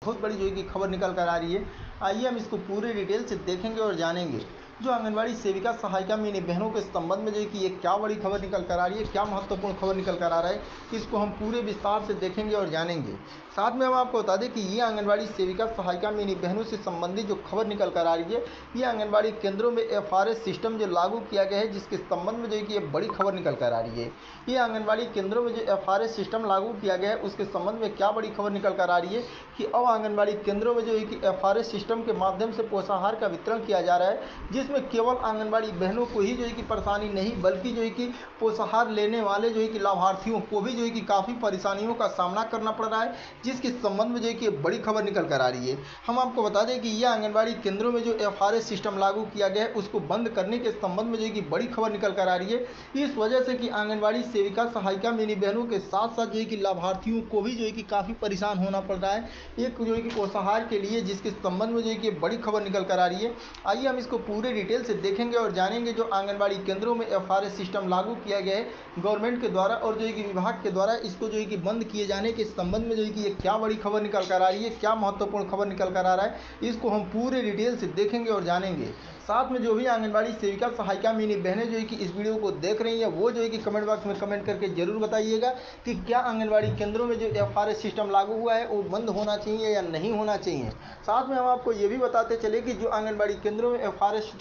बहुत बड़ी जो है कि खबर निकल कर आ रही है। आइए हम इसको पूरे डिटेल से देखेंगे और जानेंगे। जो आंगनबाड़ी सेविका सहायिका मिनी बहनों के संबंध में जो है कि ये क्या बड़ी खबर निकल कर आ रही है, क्या महत्वपूर्ण खबर निकल कर आ रहा है, इसको हम पूरे विस्तार से देखेंगे और जानेंगे। साथ में हम आपको बता दें कि ये आंगनबाड़ी सेविका सहायिका मिनी बहनों से संबंधित जो खबर निकल कर आ रही है, ये आंगनबाड़ी केंद्रों में FRS सिस्टम जो लागू किया गया है, जिसके संबंध में जो है कि ये बड़ी खबर निकल कर आ रही है। ये आंगनबाड़ी केंद्रों में जो FRS सिस्टम लागू किया गया है, उसके संबंध में क्या बड़ी खबर निकल कर आ रही है कि अब आंगनबाड़ी केंद्रों में जो है कि FRS सिस्टम के माध्यम से पोषाहार का वितरण किया जा रहा है, जिसमें केवल आंगनबाड़ी बहनों को ही जो है कि परेशानी नहीं, बल्कि जो है कि पोषाहार लेने वाले जो है कि लाभार्थियों को भी जो है कि काफ़ी परेशानियों का सामना करना पड़ रहा है, जिसके संबंध में जो है कि बड़ी खबर निकल कर आ रही है। हम आपको बता दें कि यह आंगनबाड़ी केंद्रों में जो FRS सिस्टम लागू किया गया है, उसको बंद करने के संबंध में जो है कि बड़ी खबर निकल कर आ रही है। इस वजह से कि आंगनबाड़ी सेविका सहायिका मिनी बहनों के साथ साथ जो है कि लाभार्थियों को भी जो है कि काफ़ी परेशान होना पड़ रहा है एक जो है कि पोषाहार के लिए, जिसके संबंध में जो है कि बड़ी खबर निकल कर आ रही है। आइए हम इसको पूरे डिटेल से देखेंगे और जानेंगे। जो आंगनबाड़ी केंद्रों में FRS सिस्टम लागू किया गया है गवर्नमेंट के द्वारा और जो है कि विभाग के द्वारा, इसको जो है कि बंद किए जाने के संबंध में जो है कि ये क्या बड़ी खबर निकल कर आ रही है, क्या महत्वपूर्ण खबर निकल कर आ रहा है, इसको हम पूरे डिटेल से देखेंगे और जानेंगे। साथ में जो भी आंगनबाड़ी सेविका सहायिका मिनी बहनें जो है कि इस वीडियो को देख रही हैं, वो जो है कि कमेंट बॉक्स में कमेंट करके जरूर बताइएगा कि क्या आंगनबाड़ी केंद्रों में जो FRS सिस्टम लागू हुआ है वो बंद होना चाहिए या नहीं होना चाहिए। साथ में हम आपको ये भी बताते चले कि जो आंगनबाड़ी केंद्रों में FRS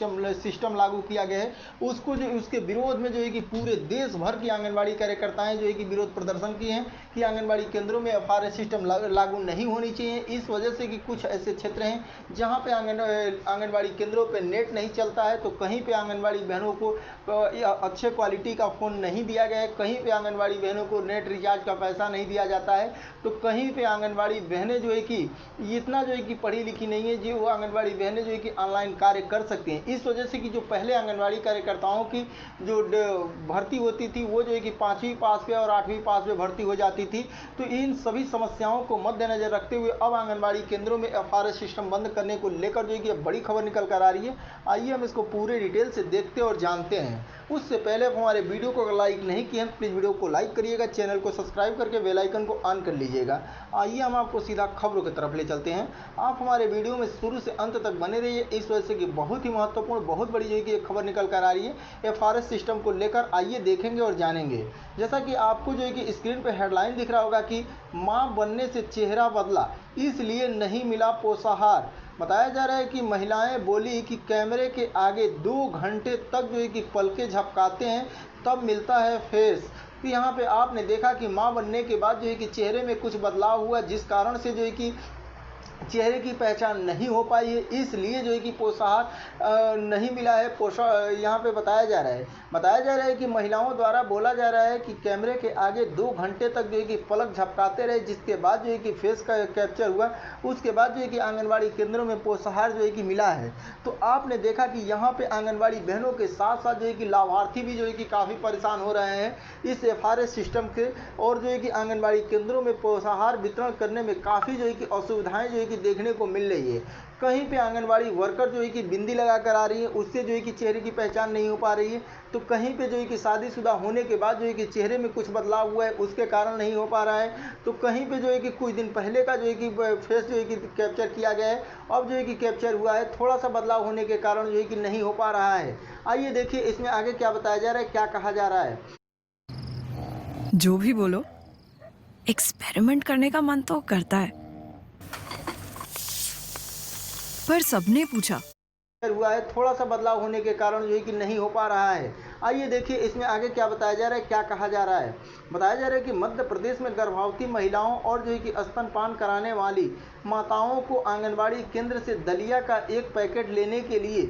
सिस्टम लागू किया गया है, उसको जो उसके विरोध में जो है कि पूरे देश भर की आंगनबाड़ी कार्यकर्ताएं जो है कि विरोध प्रदर्शन किए हैं कि आंगनबाड़ी केंद्रों में FRS सिस्टम लागू नहीं होनी चाहिए। इस वजह से कि कुछ ऐसे क्षेत्र हैं जहाँ पे आंगनबाड़ी केंद्रों पर नेट नहीं चलता है, तो कहीं पे आंगनबाड़ी बहनों को अच्छे क्वालिटी का फ़ोन नहीं दिया गया है, कहीं पे आंगनबाड़ी बहनों को नेट रिचार्ज का पैसा नहीं दिया जाता है, तो कहीं पे आंगनबाड़ी बहनें जो है कि इतना जो है कि पढ़ी लिखी नहीं है जो आंगनबाड़ी बहनें जो है कि ऑनलाइन कार्य कर सकती हैं। इस वजह से कि जो पहले आंगनबाड़ी कार्यकर्ताओं की जो भर्ती होती थी, वो जो है कि 5वीं पास पे और 8वीं पास पे भर्ती हो जाती थी। तो इन सभी समस्याओं को मद्देनजर रखते हुए अब आंगनबाड़ी केंद्रों में FRS सिस्टम बंद करने को लेकर जो है कि बड़ी खबर निकल कर आ रही है। आइए हम इसको पूरे डिटेल से देखते और जानते हैं। उससे पहले आप हमारे वीडियो को अगर लाइक नहीं किए हैं, प्लीज़ वीडियो को लाइक करिएगा, चैनल को सब्सक्राइब करके बेल आइकन को ऑन कर लीजिएगा। आइए हम आपको सीधा खबरों की तरफ ले चलते हैं। आप हमारे वीडियो में शुरू से अंत तक बने रहिए, इस वजह से कि बहुत ही महत्वपूर्ण, बहुत बड़ी जो है कि एक खबर निकल कर आ रही है FRS सिस्टम को लेकर। आइए देखेंगे और जानेंगे। जैसा कि आपको जो है कि स्क्रीन पर हेडलाइन दिख रहा होगा कि माँ बनने से चेहरा बदला, इसलिए नहीं मिला पोषाहार। बताया जा रहा है कि महिलाएं बोली कि कैमरे के आगे 2 घंटे तक जो है कि पलकें झपकाते हैं, तब मिलता है फेस। तो यहाँ पे आपने देखा कि माँ बनने के बाद जो है कि चेहरे में कुछ बदलाव हुआ, जिस कारण से जो है कि चेहरे की पहचान नहीं हो पाई है, इसलिए जो है कि पोषाहार नहीं मिला है। यहाँ पे बताया जा रहा है कि महिलाओं द्वारा बोला जा रहा है कि कैमरे के आगे 2 घंटे तक जो है कि पलक झपकाते रहे, जिसके बाद जो है कि फेस का कैप्चर हुआ, उसके बाद जो है कि आंगनबाड़ी केंद्रों में पोषाहार जो है कि मिला है। तो आपने देखा कि यहाँ पे आंगनबाड़ी बहनों के साथ साथ जो है कि लाभार्थी भी जो है कि काफ़ी परेशान हो रहे हैं इस FRS सिस्टम के, और जो है कि आंगनबाड़ी केंद्रों में पोषाहार वितरण करने में काफ़ी जो है कि असुविधाएं जो है कि देखने को मिल रही है। कहीं पे आंगनबाड़ी वर्कर जो है कि बिंदी लगा कर आ रही है, उससे जो है कि चेहरे की पहचान नहीं हो पा रही है। तो कहीं पे जो है कि शादीशुदा होने के बाद जो है कि चेहरे में कुछ बदलाव हुआ है, उसके कारण नहीं हो पा रहा है। तो कहीं पे जो है कि कुछ दिन पहले का जो है कि फेस जो है कि कैप्चर किया गया है, अब जो है कि कैप्चर हुआ है, थोड़ा सा बदलाव होने के कारण जो है कि नहीं हो पा रहा है। आइए देखिए इसमें आगे क्या बताया जा रहा है, क्या कहा जा रहा है। जो भी बोलो, एक्सपेरिमेंट करने का मन तो करता है, पर सबने पूछा हुआ है, थोड़ा सा बदलाव होने के कारण जो है कि नहीं हो पा रहा है। आइए देखिए इसमें आगे क्या बताया जा रहा है, क्या कहा जा रहा है। बताया जा रहा है कि मध्य प्रदेश में गर्भवती महिलाओं और जो है कि स्तनपान कराने वाली माताओं को आंगनबाड़ी केंद्र से दलिया का एक पैकेट लेने के लिए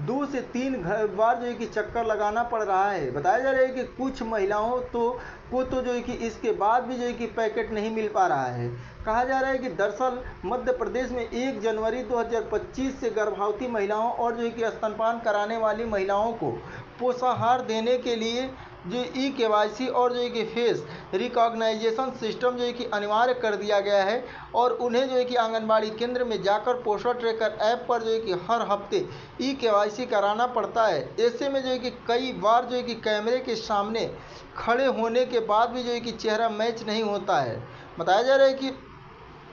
2 से 3 बार जो है कि चक्कर लगाना पड़ रहा है। बताया जा रहा है कि कुछ महिलाओं को जो है कि इसके बाद भी जो है कि पैकेट नहीं मिल पा रहा है। कहा जा रहा है कि दरअसल मध्य प्रदेश में 1 जनवरी 2025 से गर्भवती महिलाओं और जो है कि स्तनपान कराने वाली महिलाओं को पोषाहार देने के लिए जो KYC और जो है कि फेस रिकॉग्नाइजेशन सिस्टम जो है कि अनिवार्य कर दिया गया है, और उन्हें जो है कि आंगनबाड़ी केंद्र में जाकर पोषण ट्रैकर ऐप पर जो है कि हर हफ्ते KYC कराना पड़ता है। ऐसे में जो है कि कई बार जो है कि कैमरे के सामने खड़े होने के बाद भी जो है कि चेहरा मैच नहीं होता है। बताया जा रहा है कि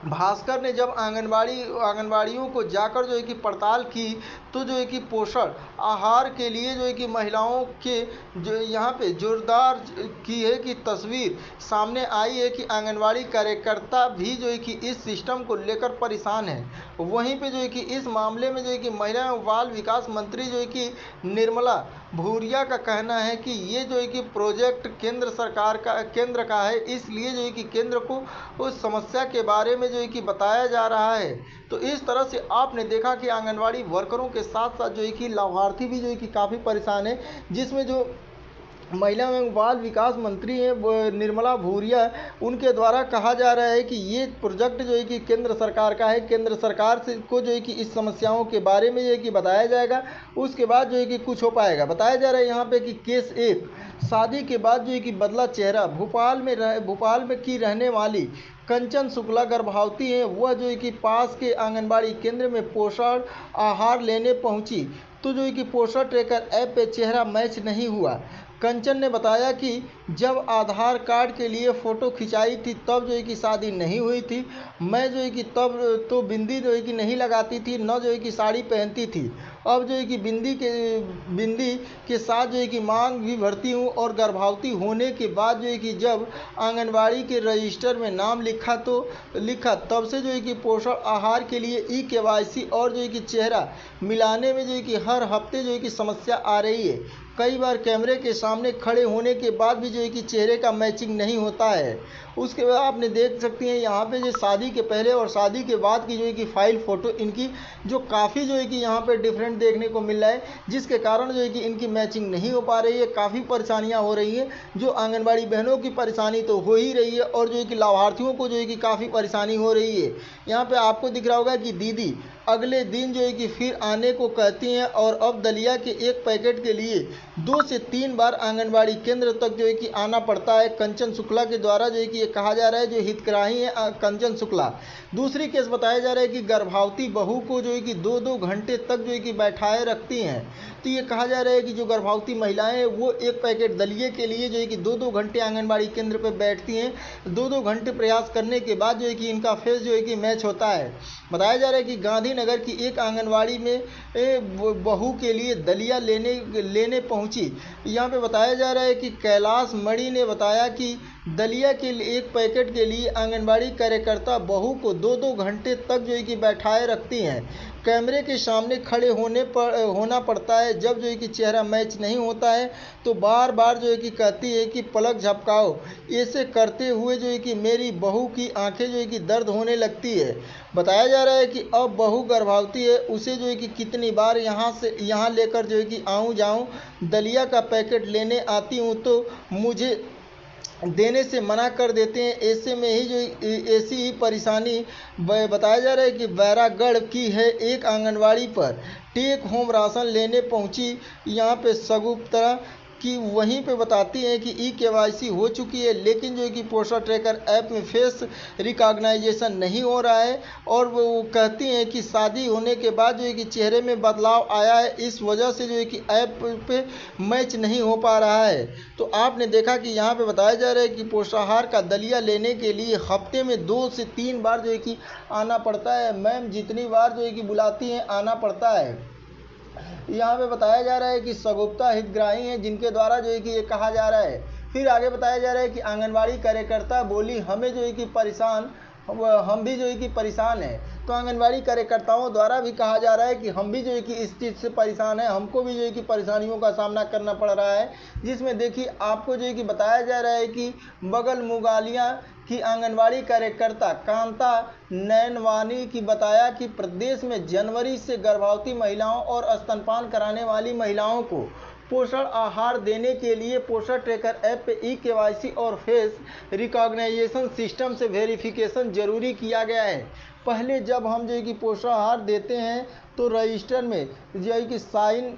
भास्कर ने जब आंगनबाड़ियों को जाकर जो है कि पड़ताल की, तो जो है कि पोषण आहार के लिए जो है कि महिलाओं के जो यहाँ पे जोरदार की है कि तस्वीर सामने आई है कि आंगनबाड़ी कार्यकर्ता भी जो है कि इस सिस्टम को लेकर परेशान है। वहीं पे जो है कि इस मामले में जो है कि महिला एवं बाल विकास मंत्री जो है कि निर्मला भूरिया का कहना है कि ये जो है कि प्रोजेक्ट केंद्र का है, इसलिए जो है कि केंद्र को उस समस्या के बारे में जो है कि बताया जा रहा है। तो इस तरह से आपने देखा कि आंगनवाड़ी वर्करों के साथ साथ जो है कि लाभार्थी भी जो है कि काफ़ी परेशान है, जिसमें जो महिला एवं बाल विकास मंत्री हैं निर्मला भूरिया, उनके द्वारा कहा जा रहा है कि ये प्रोजेक्ट जो है कि केंद्र सरकार का है, केंद्र सरकार से को जो है कि इस समस्याओं के बारे में जो है कि बताया जाएगा, उसके बाद जो है कि कुछ हो पाएगा। बताया जा रहा है यहाँ पे कि केस 1, शादी के बाद जो है कि बदला चेहरा। भोपाल में की रहने वाली कंचन शुक्ला गर्भवती हैं। वह जो है कि पास के आंगनबाड़ी केंद्र में पोषण आहार लेने पहुंची, तो जो है कि पोषण ट्रैकर ऐप पे चेहरा मैच नहीं हुआ। कंचन ने बताया कि जब आधार कार्ड के लिए फ़ोटो खिंचाई थी तब जो है कि शादी नहीं हुई थी। मैं जो है कि तब तो बिंदी जो है कि नहीं लगाती थी, न जो है कि साड़ी पहनती थी। अब जो है कि बिंदी के साथ जो है कि मांग भी भरती हूँ, और गर्भवती होने के बाद जो है कि जब आंगनबाड़ी के रजिस्टर में नाम लिखा तब से जो है कि पोषण आहार के लिए KYC और जो है कि चेहरा मिलाने में जो है कि हर हफ्ते जो है कि समस्या आ रही है। कई बार कैमरे के सामने खड़े होने के बाद भी जो है कि चेहरे का मैचिंग नहीं होता है। उसके बाद आपने देख सकती हैं यहाँ पे जो शादी के पहले और शादी के बाद की जो है कि फ़ाइल फ़ोटो इनकी जो काफ़ी जो है कि यहाँ पे डिफरेंट देखने को मिल रहा है, जिसके कारण जो है कि इनकी मैचिंग नहीं हो पा रही है। काफ़ी परेशानियाँ हो रही हैं, जो आंगनबाड़ी बहनों की परेशानी तो हो ही रही है, और जो है कि लाभार्थियों को जो है कि काफ़ी परेशानी हो रही है। यहाँ पर आपको दिख रहा होगा कि दीदी अगले दिन जो है कि फिर आने को कहती हैं, और अब दलिया के एक पैकेट के लिए 2 से 3 बार आंगनबाड़ी केंद्र तक जो है कि आना पड़ता है। कंचन शुक्ला के द्वारा जो है कि ये कहा जा रहा है, जो हितग्राही है कंचन शुक्ला। दूसरी केस बताया जा रहा है कि गर्भवती बहू को जो है कि 2-2 घंटे तक जो है कि बैठाए रखती हैं। तो ये कहा जा रहा है कि जो गर्भवती महिलाएं हैं वो एक पैकेट दलिए के लिए जो है कि 2-2 घंटे आंगनबाड़ी केंद्र पर बैठती हैं। 2-2 घंटे प्रयास करने के बाद जो है कि इनका फेस जो है कि मैच होता है। बताया जा रहा है कि गांधीनगर की एक आंगनबाड़ी में बहू के लिए दलिया लेने पहुंची। यहाँ पे बताया जा रहा है कि कैलाश मणि ने बताया कि दलिया के एक पैकेट के लिए आंगनबाड़ी कार्यकर्ता बहू को 2-2 घंटे तक जो है कि बैठाए रखती हैं। कैमरे के सामने खड़े होना पड़ता है। जब जो है कि चेहरा मैच नहीं होता है तो बार बार जो है कि कहती है कि पलक झपकाओ। ऐसे करते हुए जो है कि मेरी बहू की आंखें जो है कि दर्द होने लगती है। बताया जा रहा है कि अब बहू गर्भवती है, उसे जो है कि कितनी बार यहाँ लेकर जो है कि जाऊँ दलिया का पैकेट लेने आती हूँ तो मुझे देने से मना कर देते हैं। ऐसे में ही जो ऐसी ही परेशानी बताया जा रहा है कि बैरागढ़ की है एक आंगनवाड़ी पर टेक होम राशन लेने पहुंची। यहाँ पे सगुप्ता कि वहीं पे बताती हैं कि KYC हो चुकी है, लेकिन जो है कि पोषण ट्रैकर ऐप में फेस रिकॉग्नाइजेशन नहीं हो रहा है, और वो कहती हैं कि शादी होने के बाद जो है कि चेहरे में बदलाव आया है, इस वजह से जो है कि ऐप पे मैच नहीं हो पा रहा है। तो आपने देखा कि यहाँ पे बताया जा रहा है कि पोषाहार का दलिया लेने के लिए हफ्ते में 2 से 3 बार जो है कि आना पड़ता है। मैम जितनी बार जो है कि बुलाती हैं आना पड़ता है। यहाँ पे बताया जा रहा है कि सगुप्ता हितग्राही हैं, जिनके द्वारा जो है कि ये कहा जा रहा है। फिर आगे बताया जा रहा है कि आंगनबाड़ी कार्यकर्ता बोली हमें जो है कि हम भी जो है कि परेशान हैं। तो आंगनबाड़ी कार्यकर्ताओं द्वारा भी कहा जा रहा है कि हम भी जो है कि इस चीज़ से परेशान हैं, हमको भी जो है कि परेशानियों का सामना करना पड़ रहा है। जिसमें देखिए आपको जो है कि बताया जा रहा है कि बगल मुगालिया की आंगनबाड़ी कार्यकर्ता कांता नैनवानी की बताया कि प्रदेश में जनवरी से गर्भवती महिलाओं और स्तनपान कराने वाली महिलाओं को पोषण आहार देने के लिए पोषण ट्रैकर ऐप पे KYC और फेस रिकॉग्नाइजेशन सिस्टम से वेरिफिकेशन जरूरी किया गया है। पहले जब हम जो है कि पोषण आहार देते हैं तो रजिस्टर में जो है कि साइन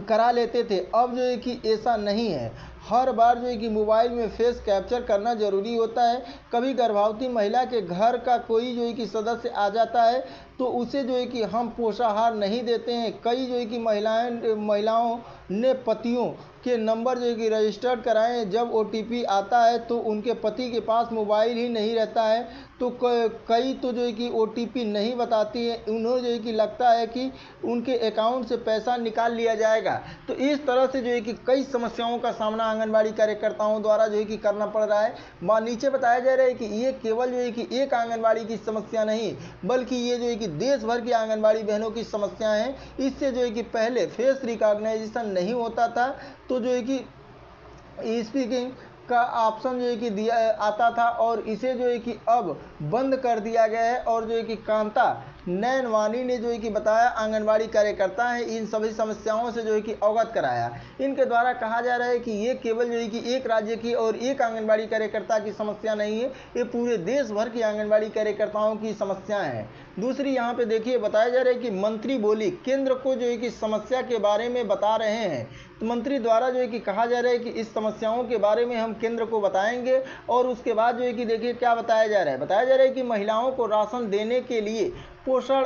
करा लेते थे, अब जो है कि ऐसा नहीं है। हर बार जो है कि मोबाइल में फेस कैप्चर करना ज़रूरी होता है। कभी गर्भवती महिला के घर का कोई जो है कि सदस्य आ जाता है तो उसे जो है कि हम पोषाहार नहीं देते हैं। कई जो है कि महिलाओं ने पतियों के नंबर जो है कि रजिस्टर्ड कराएं। जब OTP आता है तो उनके पति के पास मोबाइल ही नहीं रहता है, तो कई तो जो है कि OTP नहीं बताती है, उन्हें जो है कि लगता है कि उनके अकाउंट से पैसा निकाल लिया जाएगा। तो इस तरह से जो है कि कई समस्याओं का सामना आंगनबाड़ी कार्यकर्ताओं द्वारा जो है कि करना पड़ रहा है। नीचे बताया जा रहा है कि ये केवल जो है कि एक आंगनबाड़ी की समस्या नहीं, बल्कि ये जो है कि देश भर की आंगनबाड़ी बहनों की समस्या है। इससे जो है कि पहले फेस रिकॉग्नाइजेशन नहीं होता था, तो जो है कि स्पीकिंग का ऑप्शन जो है कि दिया आता था, और इसे जो है कि अब बंद कर दिया गया है। और जो है कि कांता नैनवानी ने जो है कि बताया, आंगनबाड़ी कार्यकर्ता है, इन सभी समस्याओं से जो है कि अवगत कराया। इनके द्वारा कहा जा रहा है कि ये केवल जो है कि एक राज्य की और एक आंगनबाड़ी कार्यकर्ता की समस्या नहीं है, ये पूरे देश भर की आंगनबाड़ी कार्यकर्ताओं की समस्याएं हैं। दूसरी यहाँ पे देखिए बताया जा रहा है कि मंत्री बोली, केंद्र को जो है कि समस्या के बारे में बता रहे हैं। तो मंत्री द्वारा जो है कि कहा जा रहा है कि इस समस्याओं के बारे में हम केंद्र को बताएंगे। और उसके बाद जो है कि देखिए क्या बताया जा रहा है, बताया जा रहा है कि महिलाओं को राशन देने के लिए पोषण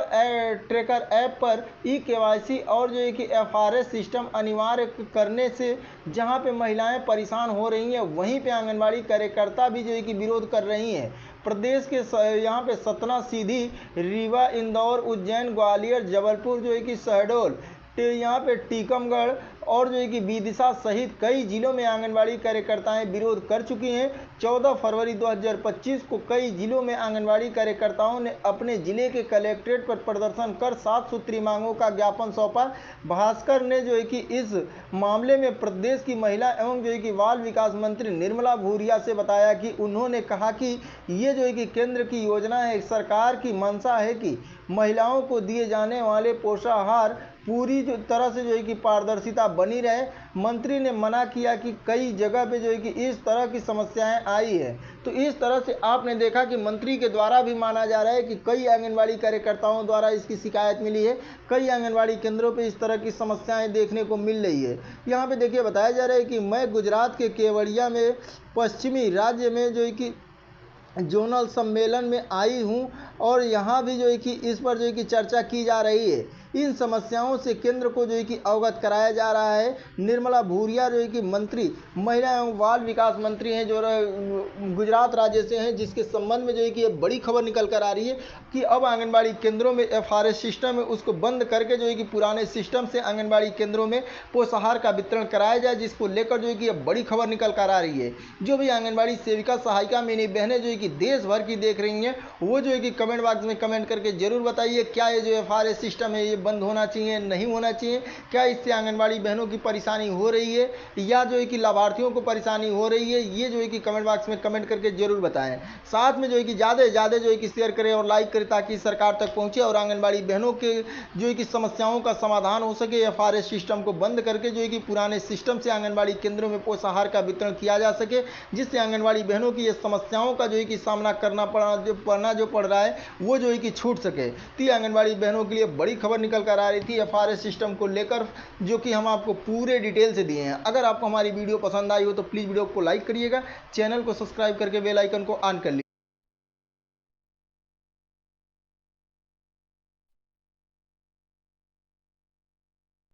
ट्रैकर ऐप पर KYC और जो है कि FRS सिस्टम अनिवार्य करने से जहां पे महिलाएं परेशान हो रही हैं, वहीं पे आंगनबाड़ी कार्यकर्ता भी जो है कि विरोध कर रही हैं। प्रदेश के यहाँ पे सतना, सीधी, रीवा, इंदौर, उज्जैन, ग्वालियर, जबलपुर, जो है कि शहडोल, यहाँ पे टीकमगढ़ और जो है कि विदिशा सहित कई जिलों में आंगनबाड़ी कार्यकर्ताएं विरोध कर चुकी हैं। 14 फरवरी 2025 को कई जिलों में आंगनबाड़ी कार्यकर्ताओं ने अपने जिले के कलेक्ट्रेट पर प्रदर्शन कर 7 सूत्री मांगों का ज्ञापन सौंपा। भास्कर ने जो है कि इस मामले में प्रदेश की महिला एवं जो है कि बाल विकास मंत्री निर्मला भूरिया से बताया कि उन्होंने कहा कि ये जो है कि केंद्र की योजना है, सरकार की मंशा है कि महिलाओं को दिए जाने वाले पोषाहार पूरी जो तरह से जो है कि पारदर्शिता बनी रहे। मंत्री ने मना किया कि कई जगह पे जो है कि इस तरह की समस्याएं आई है। तो इस तरह से आपने देखा कि मंत्री के द्वारा भी माना जा रहा है कि कई आंगनबाड़ी कार्यकर्ताओं द्वारा इसकी शिकायत मिली है, कई आंगनबाड़ी केंद्रों पे इस तरह की समस्याएं देखने को मिल रही है। यहाँ पे देखिए बताया जा रहा है कि मैं गुजरात के केवड़िया में पश्चिमी राज्य में जो है कि जोनल सम्मेलन में आई हूं, और यहाँ भी जो है कि इस पर जो है कि चर्चा की जा रही है। इन समस्याओं से केंद्र को जो है कि अवगत कराया जा रहा है। निर्मला भूरिया जो है कि मंत्री, महिला एवं बाल विकास मंत्री हैं, जो गुजरात राज्य से हैं, जिसके संबंध में जो है कि ये बड़ी खबर निकल कर आ रही है कि अब आंगनबाड़ी केंद्रों में FRS सिस्टम है, उसको बंद करके जो है कि पुराने सिस्टम से आंगनबाड़ी केंद्रों में पोषाहार का वितरण कराया जाए, जिसको लेकर जो है कि ये बड़ी खबर निकल कर आ रही है। जो भी आंगनबाड़ी सेविका, सहायिका, मेरी बहनें जो है कि देश भर की देख रही हैं, वो जो है कि कमेंट बॉक्स में कमेंट करके जरूर बताइए, क्या ये जो FRS सिस्टम है ये बंद होना चाहिए, नहीं होना चाहिए? क्या इससे आंगनबाड़ी बहनों की परेशानी हो रही है, या जो है कि लाभार्थियों को परेशानी हो रही है? ये जो है कि कमेंट बॉक्स में कमेंट करके जरूर बताएं। साथ में जो है कि ज़्यादा से ज़्यादा जो है कि शेयर करें और लाइक करें, ताकि सरकार तक पहुंचे और आंगनबाड़ी बहनों के जो है कि समस्याओं का समाधान हो सके। FRS सिस्टम को बंद करके जो है कि पुराने सिस्टम से आंगनबाड़ी केंद्रों में पोषाहार का वितरण किया जा सके, जिससे आंगनबाड़ी बहनों की ये समस्याओं का जो है कि सामना करना पड़ रहा है, वो जो है कि छूट सके। तो आंगनबाड़ी बहनों के लिए बड़ी खबर निकल कर आ रही थी FRS सिस्टम को लेकर, जो कि हम आपको पूरे डिटेल से दिए हैं। अगर आपको हमारी वीडियो पसंद आई हो तो प्लीज़ वीडियो को लाइक करिएगा, चैनल को सब्सक्राइब करके बेल आइकन को ऑन कर लीजिए।